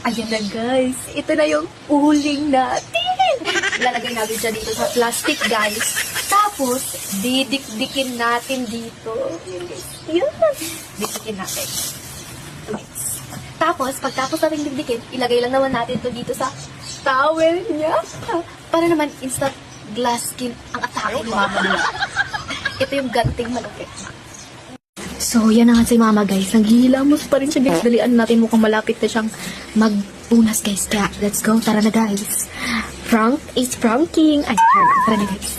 Ayan na guys, ito na yung uling natin. Ilalagay natin siya dito sa plastic guys. Tapos, didikdikin natin dito. Yun. Dikdikin natin. Guys. Tapos, pagtapos natin dikdikin, ilagay lang naman natin to dito sa towel niya. Para naman instant glass skin ang atake ni mama niya. Ito yung ganting malupit. So, yan na nga si mama guys. Naghihilamos pa rin siya guys. Dalian natin mukhang malapit na siyang magpunas guys. Kaya, let's go. Tara na guys. Prank is pranking. Ay, tara na guys.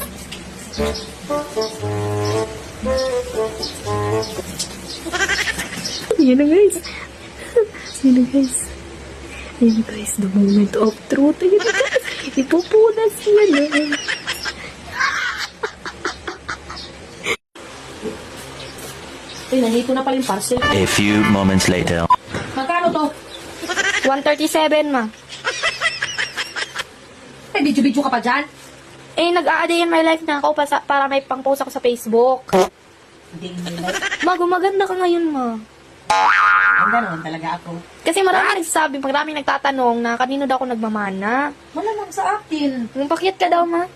Yan na guys. Yan na guys. Yan na guys. The moment of truth. Yan na guys. Ipupunas yan na. Ay, nandito na pala yung parcel. A few moments later. Magkano to? 137 ma. Ay, video-video ka pa dyan? Eh, nag-a-day in my life na ako para may pang-post ako sa Facebook. Hindi, hindi na. Ma, gumaganda ka ngayon ma. Ang gano'n talaga ako. Kasi maraming nagsasabi, maraming nagtatanong na kanino daw ako nagmamana. Malamang sa akin. Yung pakyat ka daw ma.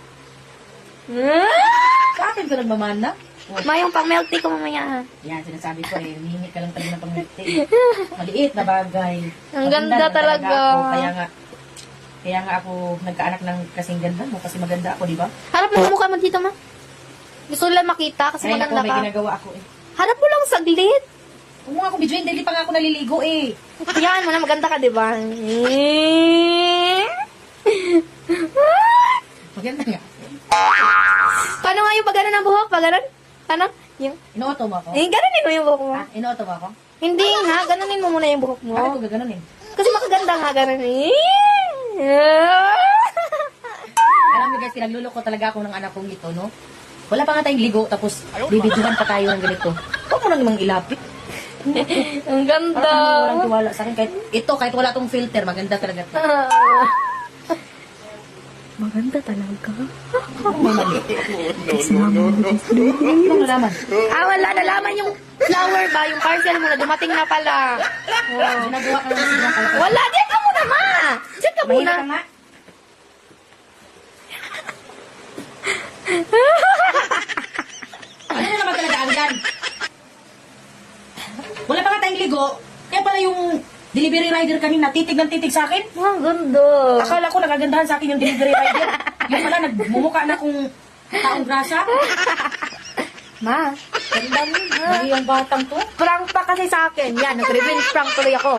Sa akin ka nagmamana. Oh, Ma, yung pang-milk tea ko mamaya ha. yan, sinasabi ko eh. Hihingi ka lang tayo ng pangmiti. Maliit na bagay. Ang ganda naman talaga. Ako. Kaya nga ako nagkaanak ng kasing ganda mo. Kasi maganda ako, di ba? Harap mo yung mukha mo dito ma. Gusto nila makita kasi Ay, maganda ako, may ka. ginagawa ako eh. Harap mo lang saglit. Kung ako video, hindi pa nga ako naliligo eh. Yan mo na, maganda ka, di ba? Maganda nga. Paano nga yung pagano ng buhok? Pagano? Ano? Yung... Inuoto mo ako? Ganunin mo yung buhok mo. Ah, inuoto mo ako? Hindi nga, ganunin mo muna yung buhok mo. Bakit ko gaganon eh? Kasi makaganda nga, ganun Alam niyo guys, pinagluloko talaga ako ng anak kong ito, no? Wala pa nga tayong ligo, tapos bibidyohan pa tayo ng ganito. Huwag mo na namang ilapit. Ang ganda. Parang walang tiwala sa akin. Kahit wala tong filter, maganda talaga ito. Maganda talaga. May mali. Kasi mama mo. Anong nalaman? Wala. Nalaman yung flower ba? Yung parcel mo na dumating na pala. Ginagawa ka lang ng silang kalakal. Wala. Diyan ka muna, ma. Diyan ka muna. Mahina ka nga. Ano na naman talaga ang gan? Wala pa nga tayong ligo. Kaya pala yung delivery rider kanina, titig ng titig sa akin. Ang ganda. Akala ko nagagandahan sa akin yung delivery rider. Yung pala, nagmumukha na kung taong grasa. Ma, ganda mo na. Mali ang batang to. Prank pa kasi sa akin. Yan, nag-revenge prank tuloy ako.